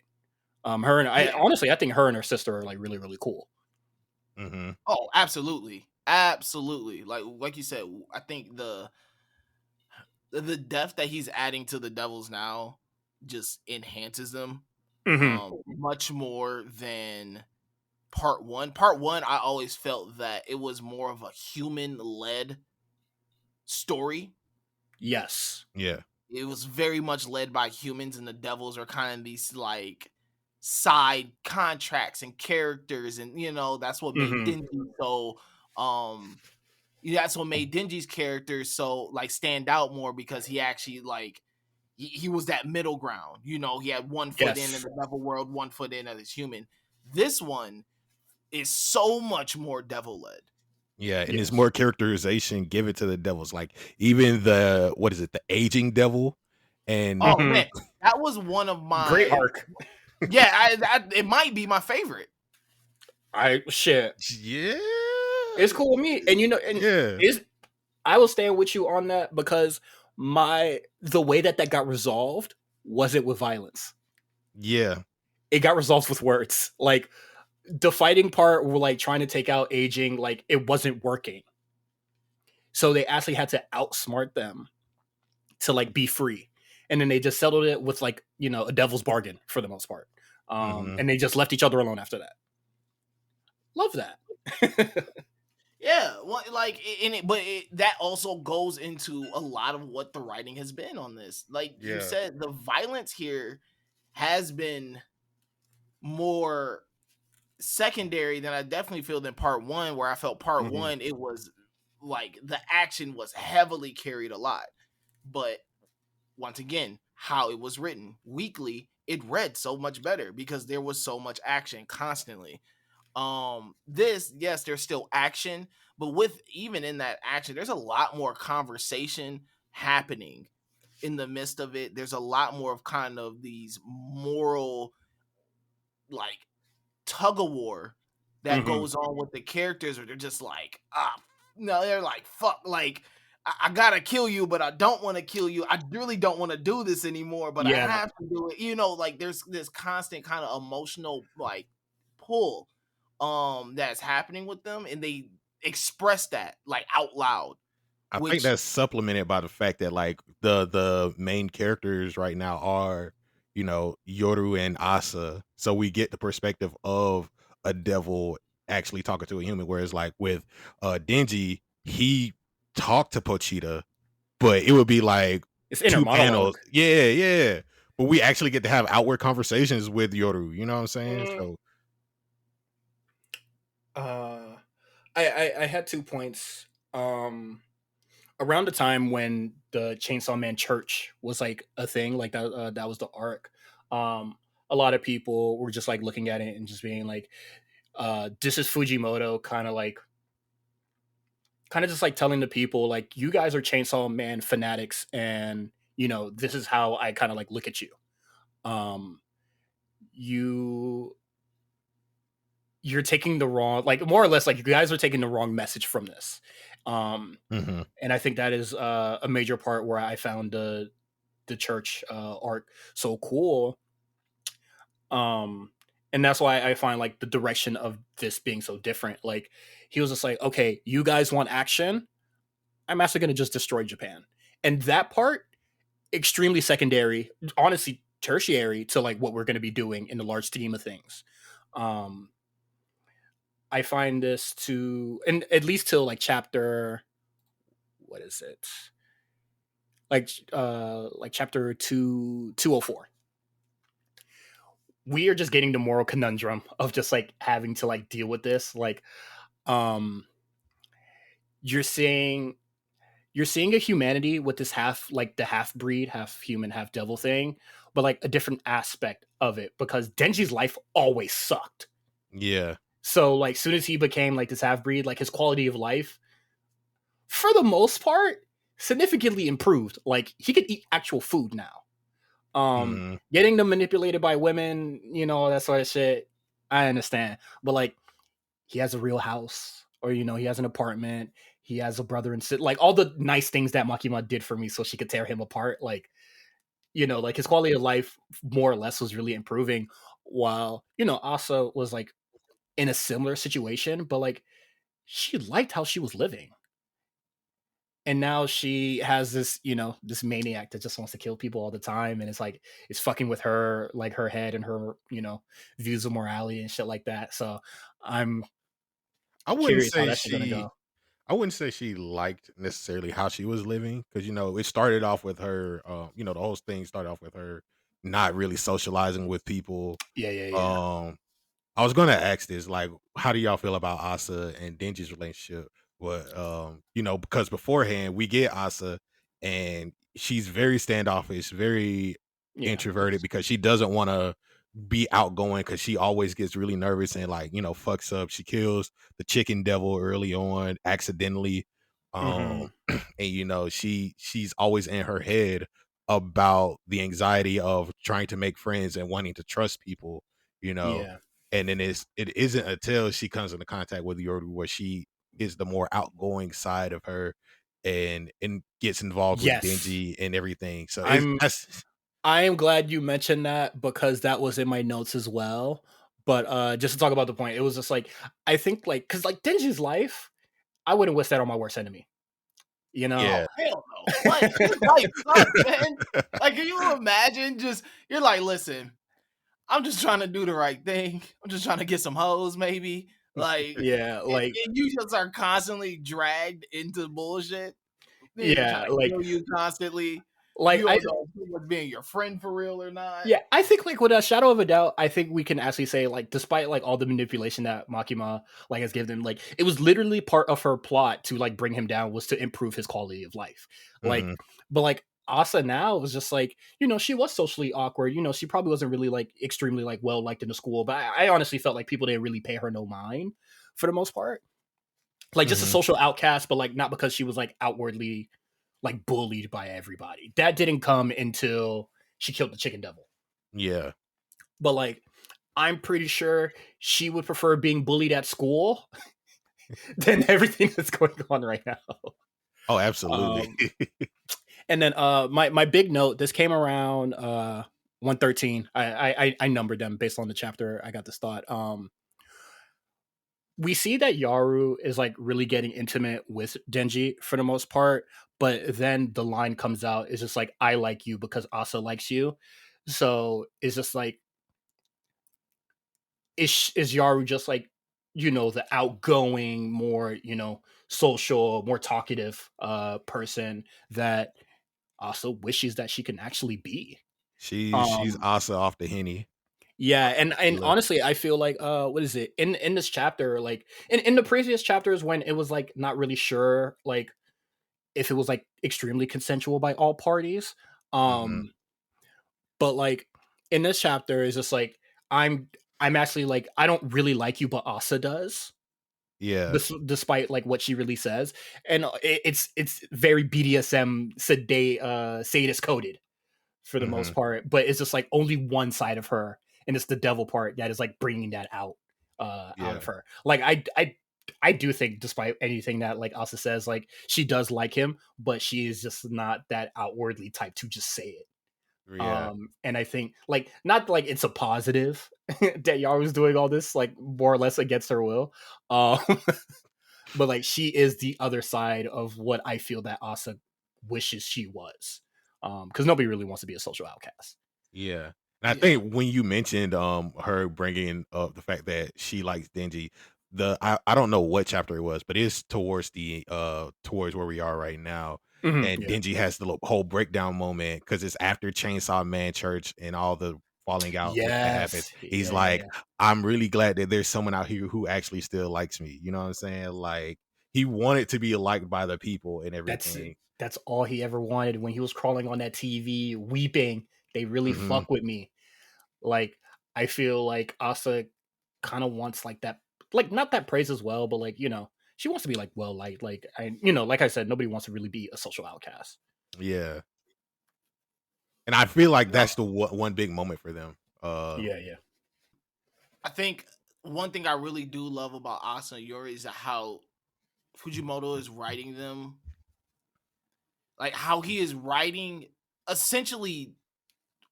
Her and I think her and her sister are like really really cool. Mm-hmm. Oh, absolutely. Like you said, I think the depth that he's adding to the devils now just enhances them much more than part 1. Part 1, I always felt that it was more of a human led story. Yes. Yeah. It was very much led by humans, and the devils are kind of these like side contracts and characters, and that's what made Denji so that's what made Denji's character so like stand out more, because he actually like he was that middle ground. He had one foot in the devil world, one foot in as human. This one is so much more devil led. Yeah, and it's more characterization given to the devils. Like even the the aging devil, and man, that was one of my great arc. Yeah, it might be my favorite. Yeah, it's cool with me, and I will stand with you on that, because the way that got resolved wasn't with violence. Yeah, it got resolved with words. Like the fighting part, were like trying to take out aging, like it wasn't working, so they actually had to outsmart them to like be free, and then they just settled it with like a devil's bargain for the most part, and they just left each other alone after that. Love that. Yeah, well, like that also goes into a lot of what the writing has been on this. Like you said, the violence here has been more secondary than I definitely feel than part 1, where I felt part 1, it was like the action was heavily carried a lot. But once again, how it was written weekly, it read so much better because there was so much action constantly. This, yes, there's still action, but with even in that action, there's a lot more conversation happening in the midst of it. There's a lot more of kind of these moral like tug of war that goes on with the characters, where they're just like, no, they're like, fuck, like I gotta kill you, but I don't want to kill you. I really don't want to do this anymore, but I have to do it. Like there's this constant kind of emotional like pull that's happening with them, and they express that like out loud. I think that's supplemented by the fact that like the main characters right now are Yoru and Asa, so we get the perspective of a devil actually talking to a human, whereas like with Denji, he talk to Pochita, but it would be like It's inner 2 panels. monologue. Yeah, yeah. But we actually get to have outward conversations with Yoru. You know what I'm saying? Mm, So uh, I had 2 points. Around the time when the Chainsaw Man Church was like a thing, like that was the arc. A lot of people were just like looking at it and just being like, this is Fujimoto kind of just like telling the people like, you guys are Chainsaw Man fanatics, and this is how I kind of like look at you. Um, you you're taking the wrong, like, more or less, like, you guys are taking the wrong message from this. Um, mhm. and I think that is a major part where I found the church arc so cool. Um, and that's why I find like the direction of this being so different. Like, he was just like, okay, you guys want action? I'm actually going to just destroy Japan. And that part, extremely secondary, honestly tertiary to like what we're going to be doing in the large scheme of things. Um, I find this to, and at least till like chapter, what is it? Like chapter 204. We are just getting the moral conundrum of just like having to like deal with this. Like, um, you're seeing you're seeing a humanity with this half, like the half breed, half human, half devil thing, but like a different aspect of it because Denji's life always sucked. Yeah. So like soon as he became like this half breed, like his quality of life, for the most part, significantly improved. Like he could eat actual food now. Mhm. Getting them manipulated by women, that sort of shit, I understand. But like he has a real house, or he has an apartment, he has a brother and sister, like all the nice things that Makima did for me so she could tear him apart. Like, like his quality of life more or less was really improving, while, Asa was like in a similar situation, but like she liked how she was living. And now she has this, this maniac that just wants to kill people all the time, and it's fucking with her, like her head and her, views of morality and shit like that. So I'm I wouldn't curious how say that's gonna she go. I wouldn't say she liked necessarily how she was living because it started off with her. The whole thing started off with her not really socializing with people. Yeah, yeah, yeah. Um, I was gonna ask this, like, how do y'all feel about Asa and Denji's relationship? But because beforehand we get Asa and she's very standoffish, very Yeah. introverted because she doesn't want to be outgoing because she always gets really nervous and like fucks up. She kills the chicken devil early on accidentally, Mm-hmm. and she's always in her head about the anxiety of trying to make friends and wanting to trust people, you know. Yeah. And then it isn't until she comes into contact with Yoru where she is the more outgoing side of her and gets involved with Yes. Denji and everything. So it's I'm that's I am glad you mentioned that because that was in my notes as well. But just to talk about the point, it was just like I think like because like Denji's life, I wouldn't wish that on my worst enemy. You know? Oh yeah. hell no! What, his life sucks, man. Like, can you imagine? Just you're like, listen, I'm just trying to do the right thing. I'm just trying to get some hoes, maybe. Like, Yeah, like and you just are constantly dragged into bullshit. Nigga trying yeah, to like kill you constantly. like You I don't know if someone's being your friend for real or not. yeah, I think like with a shadow of a doubt, I think we can actually say like despite like all the manipulation that Makima like has given him, like it was literally part of her plot to like bring him down was to improve his quality of life. Like, Mhm. but like Asa now was just like, she was socially awkward. She probably wasn't really like extremely like well liked in the school, but I honestly felt like people didn't really pay her no mind for the most part. Like just a Mhm. social outcast, but like not because she was like outwardly like bullied by everybody. That didn't come until she killed the chicken devil. Yeah. But like I'm pretty sure she would prefer being bullied at school than everything that's going on right now. Oh, absolutely. Um, and then my big note, this came around 113. I numbered them based on the chapter I got this thought. We see that Yaru is like really getting intimate with Denji for the most part, but then the line comes out, it's just like I like you because Asa likes you. So it's just like is Yaru just like the outgoing, more social, more talkative person that also wishes that she can actually be. She's Um, also off the henny. yeah, and Look. honestly, I feel like what is it in this chapter? Like in the previous chapters when it was like not really sure like if it was like extremely consensual by all parties. Hmm. But like in this chapter is just like I'm I'm actually like I don't really like you, but Asa does. Yeah. Despite like what she really says, and it's very BDSM sadist coded for the Hmm. most part, but it's just like only one side of her, and it's the devil part that is like bringing that out Yeah. of her. Like I do think, despite anything that like Asa says, like she does like him, but she is just not that outwardly type to just say it. Yeah. And I think like not like it's a positive that Yaru's doing all this like more or less against her will. Um, but like she is the other side of what I feel that Asa wishes she was. Because nobody really wants to be a social outcast. Yeah. And I Yeah. think when you mentioned her bringing up the fact that she likes Denji, I don't know what chapter it was, but it's towards the towards where we are right now. And Yeah. Denji has the whole breakdown moment because it's after Chainsaw Man Church and all the falling out that happens. Yes. He's Yeah. Yeah. like, Yeah. I'm really glad that there's someone out here who actually still likes me. You know what I'm saying? Like he wanted to be liked by the people and That's everything. that's all he ever wanted when he was crawling on that TV, weeping. They really Hmm. fuck with me. Like I feel like Asa kind of wants like that, like not that praise as well, but like she wants to be like well liked. Like like I said, nobody wants to really be a social outcast. Yeah. And I feel like No, that's the one big moment for them. Yeah, yeah, I think one thing I really do love about Asa and Yori is how Fujimoto is writing them, like how he is writing essentially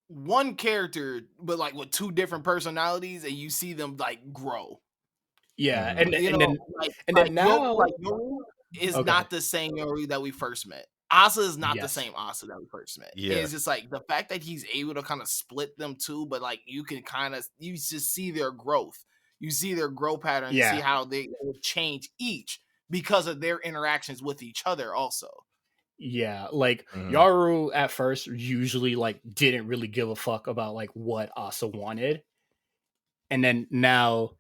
one character, but like with two different personalities, and you see them like grow. yeah. Mhm. And You and know, then like and then now, like Yoru is okay, not the same Yoru that we first met. Asa is not the yes, same Asa that we first met. And Yeah. it's just like the fact that he's able to kind of split them too, but like you can kind of you just see their growth. You see their growth patterns and see yeah, how they change each because of their interactions with each other also. yeah. Like Mhm. Yaru at first usually like didn't really give a fuck about like what Asa wanted, and then now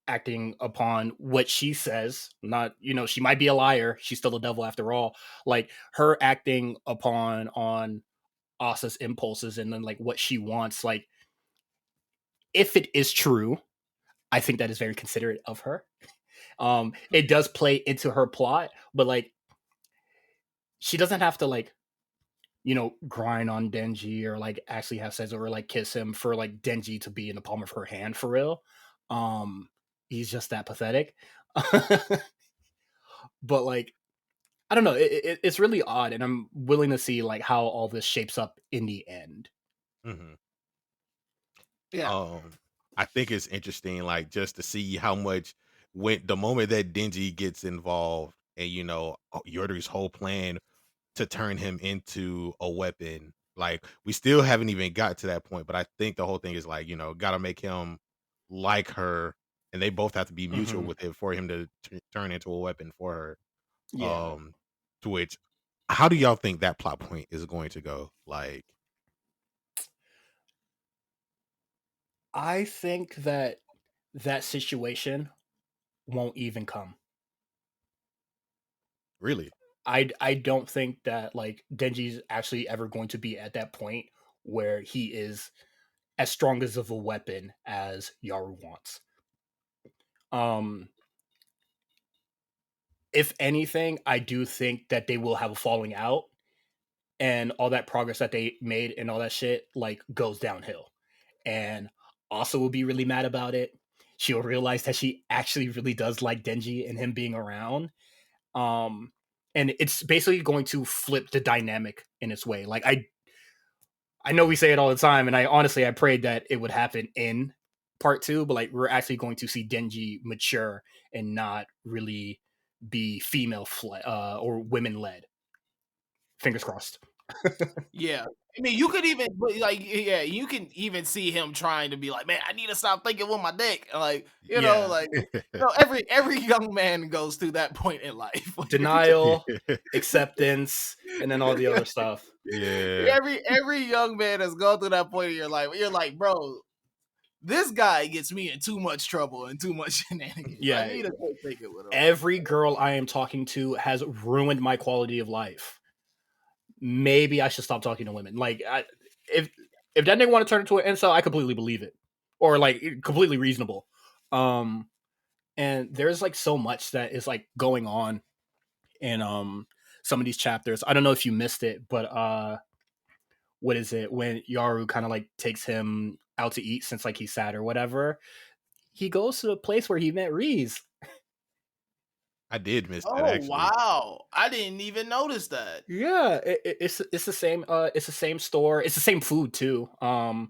acting upon what she says, not she might be a liar, she's still a devil after all, like her acting upon on Asa's impulses and then like what she wants, like if it is true, I think that is very considerate of her. It does play into her plot, but like she doesn't have to like grind on Denji or like actually have sex or like kiss him for like Denji to be in the palm of her hand for real. Um, he's just that pathetic. But like, I don't know, it's really odd, and I'm willing to see like how all this shapes up in the end. Mhm. Yeah. Um, I think it's interesting, like just to see how much when the moment that Denji gets involved, and Yori's whole plan to turn him into a weapon. Like we still haven't even got to that point, but I think the whole thing is like gotta make him like her, and they both have to be mutual Hmm. with it for him to turn into a weapon for her. Yeah, Um, to which, how do y'all think that plot point is going to go? Like, I think that that situation won't even come. really? I don't think that like Denji's actually ever going to be at that point where he is as strong as of a weapon as Yaru wants. Um, if anything, I do think that they will have a falling out, and all that progress that they made and all that shit like goes downhill. And Asa will be really mad about it. She'll realize that she actually really does like Denji and him being around. Um, and it's basically going to flip the dynamic in its way. Like I know we say it all the time, and I prayed that it would happen in part two, but like we're actually going to see Denji mature and not really be or women led. Fingers crossed. Yeah. I mean, you could even like, yeah, you can even see him trying to be like, man, I need to stop thinking with my dick. Like, Yeah. like, every young man goes through that point in life. Denial, acceptance, and then all the other stuff. Yeah. every young man has gone through that point in your life where you're like, bro, this guy gets me in too much trouble and too much shenanigans. I Yeah. need to quit thinking with him. Every girl I am talking to has ruined my quality of life. Maybe I should stop talking to women. Like, if that nigga want to turn into an incel, I completely believe it, or like completely reasonable. And there's like so much that is like going on in some of these chapters. I don't know if you missed it, but what is it when Yaru kind of like takes him out to eat since like he's sad or whatever? He goes to a place where he met Reese. I did miss that Oh actually. wow, I didn't even notice that. Yeah, it's the same. It's the same store. It's the same food too. And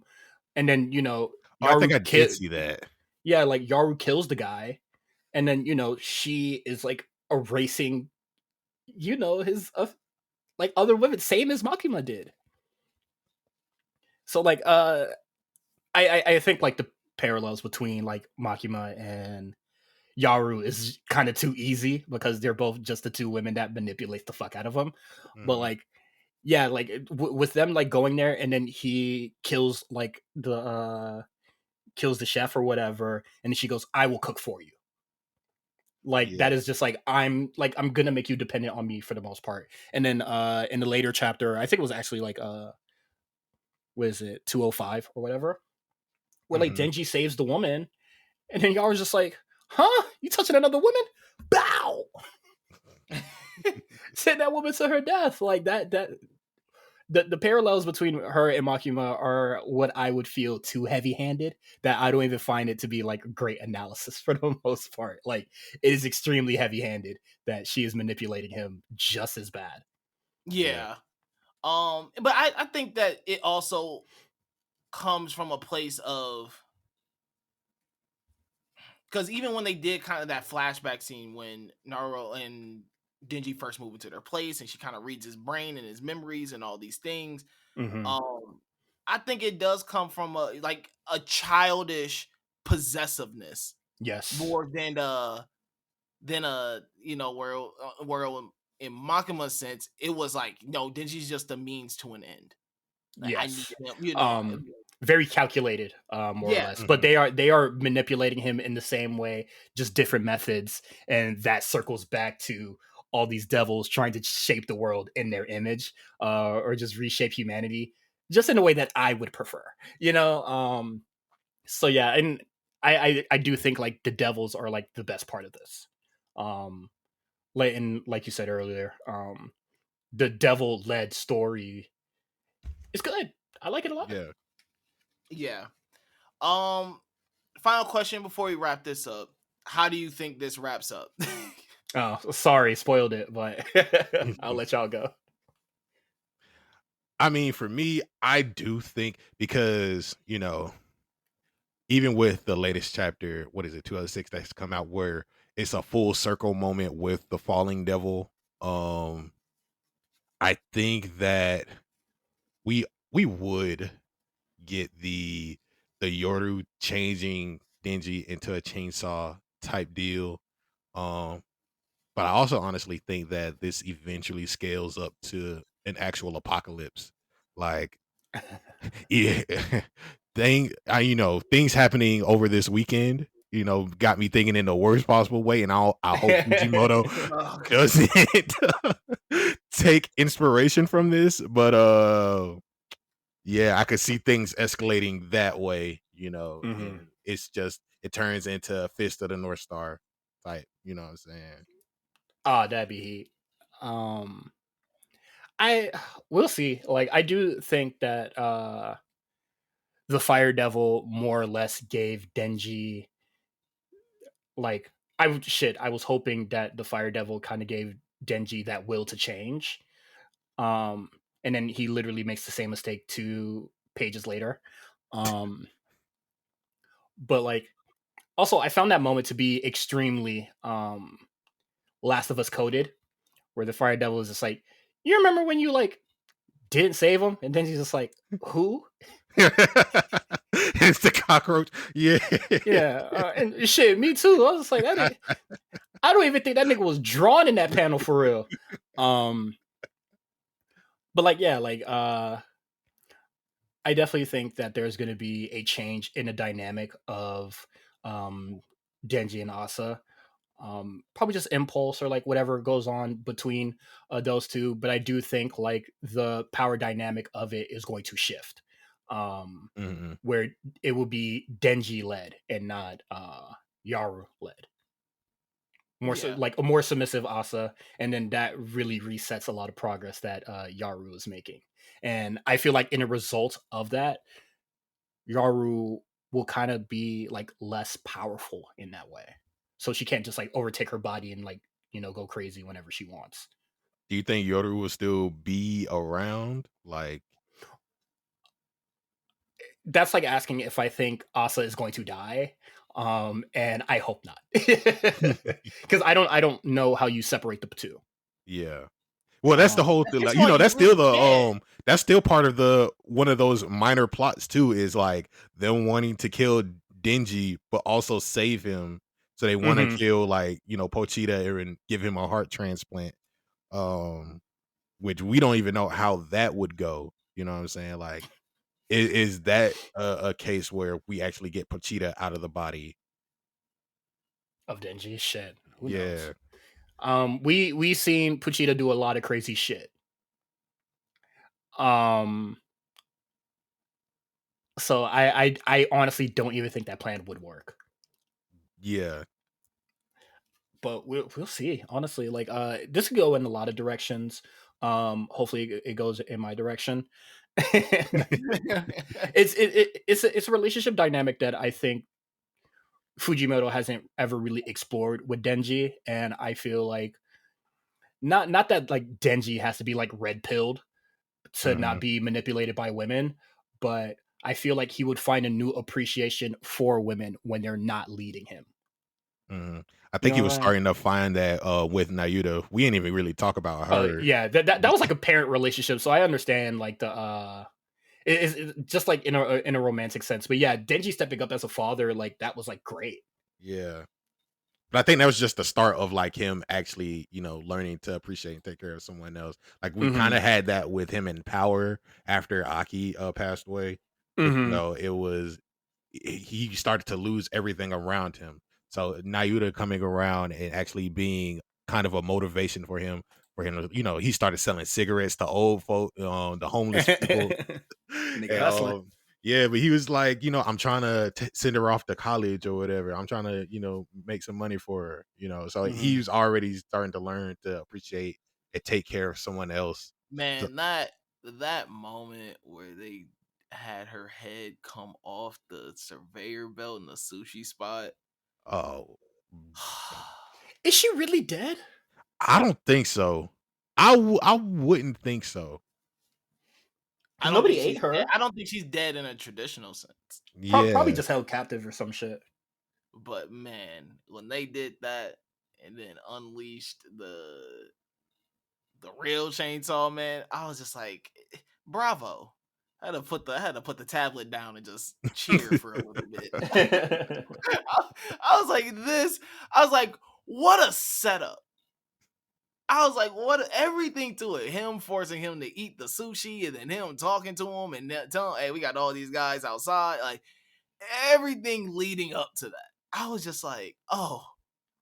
then Oh, I think Yaru I did see that. Yeah, like Yaru kills the guy, and then she is like erasing, his like other women, same as Makima did. So like, I think like the parallels between like Makima and Yaru is kind of too easy because they're both just the two women that manipulate the fuck out of him. But like, yeah, like with them like going there and then he kills like kills the chef or whatever, and then she goes, "I will cook for you." Like that is just like I'm gonna make you dependent on me for the most part. And then in the later chapter, I think it was actually like what is it, 205 or whatever, where like Denji saves the woman, and then Yaru's just like, "Huh? You touching another woman? Bow!" Send that woman to her death. Like that. The parallels between her and Makima are what I would feel too heavy-handed, that I don't even find it to be like great analysis for the most part. Like it is extremely heavy-handed that she is manipulating him just as bad. Yeah. But I think that it also comes from a place of, because even when they did kind of that flashback scene when Naruto and Denji first move into their place and she kind of reads his brain and his memories and all these things, I think it does come from a childish possessiveness, Yes. more than where in Makima's sense it was like, no, Denji's just a means to an end. Like, Yes. I need him, Very calculated, more or less. But they are manipulating him in the same way, just different methods, and that circles back to all these devils trying to shape the world in their image, or just reshape humanity, just in a way that I would prefer. So yeah, and I do think like the devils are like the best part of this. Like you said earlier, the devil led story is good. I like it a lot. Yeah. Final question before we wrap this up. How do you think this wraps up? Oh, sorry, spoiled it, but I'll let y'all go. I mean, for me, I do think, because, even with the latest chapter, what is it, 206 that's come out, where it's a full circle moment with the falling devil. I think that we would get the Yoru changing Denji into a chainsaw type deal. But I also honestly think that this eventually scales up to an actual apocalypse. Like, yeah, things happening over this weekend, got me thinking in the worst possible way, and I hope Fujimoto doesn't take inspiration from this. But yeah, I could see things escalating that way, and it turns into a Fist of the North Star type, you know what I'm saying? Oh, that'd be heat. I We'll see. Like I do think that the Fire Devil more or less gave Denji, like, I was hoping that the Fire Devil kind of gave Denji that will to change. And then he literally makes the same mistake 2 pages later. But like, also I found that moment to be extremely Last of Us coded, where the Fire Devil is just like, you remember when you like didn't save him, and then he's just like, who? It's the cockroach. Yeah. Yeah, and shit, me too. I was just like, I don't even think that nigga was drawn in that panel for real. But like, yeah, like I definitely think that there's going to be a change in the dynamic of Denji and Asa. Probably just impulse or like whatever goes on between those two, but I do think like the power dynamic of it is going to shift, where it will be Denji led and not Yaru led. More so, like a more submissive Asa, and then that really resets a lot of progress that Yaru is making. And I feel like in a result of that, Yaru will kind of be like less powerful in that way. So she can't just like overtake her body and like, go crazy whenever she wants. Do you think Yoru will still be around? Like, that's like asking if I think Asa is going to die. And I hope not. Because I don't know how you separate the two. Yeah. Well, that's the whole thing. Like, that's really still that's still part of the one of those minor plots too, is like them wanting to kill Denji but also save him. So they want to kill like, Pochita and give him a heart transplant. Which we don't even know how that would go. You know what I'm saying? Like, is that a case where we actually get Pochita out of the body of Denji? Shit. Who knows? We seen Pochita do a lot of crazy shit. So I honestly don't even think that plan would work. Yeah. But we'll see. Honestly, like this could go in a lot of directions. Hopefully it goes in my direction. It's a relationship dynamic that I think Fujimoto hasn't ever really explored with Denji, and I feel like not that like Denji has to be like red pilled to not be manipulated by women, but I feel like he would find a new appreciation for women when they're not leading him. I think he was starting to find that with Nayuta. We didn't even really talk about her. Yeah, that was like a parent relationship, so I understand like the it's just like in a romantic sense. But yeah, Denji stepping up as a father, like that was like great. Yeah. But I think that was just the start of like him actually, learning to appreciate and take care of someone else. Like we kind of had that with him in Power after Aki passed away. But, it was he started to lose everything around him. So Nayuta coming around and actually being kind of a motivation for him to, he started selling cigarettes to old folk, the homeless people. Yeah, but he was like, I'm trying to send her off to college or whatever. I'm trying to, make some money for her, So he's already starting to learn to appreciate and take care of someone else. Man, that moment where they had her head come off the surveyor belt in the sushi spot. Oh. Is she really dead? I don't think so. I wouldn't think so. Nobody ate her. I don't think she's dead in a traditional sense. Yeah. Probably just held captive or some shit. But man, when they did that and then unleashed the real chainsaw man, I was just like, bravo. I had to put the tablet down and just cheer for a little bit. I was like, what a setup. I was like, what everything to it. Him forcing him to eat the sushi and then him talking to him and telling him, hey, we got all these guys outside. Like everything leading up to that. I was just like, oh,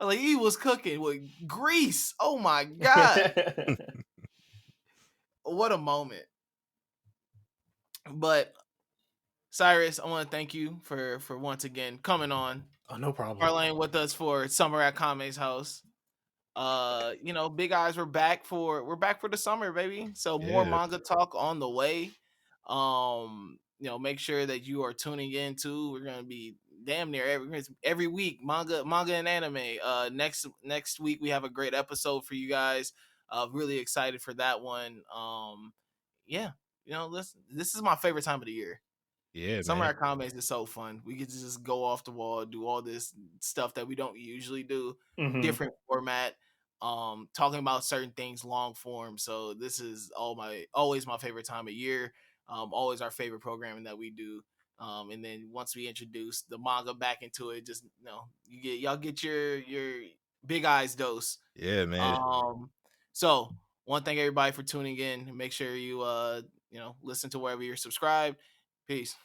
like he was cooking with grease. Oh my God. What a moment. But Cyrus, I want to thank you for once again coming on. Oh, no problem. Parlaying with us for Summer at Kame's House. Big Eyes, we're back for the summer, baby. So more manga talk on the way. Make sure that you are tuning in too. We're gonna be damn near every week manga and anime. Next week we have a great episode for you guys. Really excited for that one. This is my favorite time of the year. Yeah, Summer at Kame's is so fun. We get to just go off the wall, do all this stuff that we don't usually do. Different format. talking about certain things long form. So this is always my favorite time of year. Always our favorite programming that we do. And then once we introduce the manga back into it, just y'all get your big eyes dose. Yeah, man. So want to thank everybody for tuning in. Make sure you listen to wherever you're subscribed. Peace.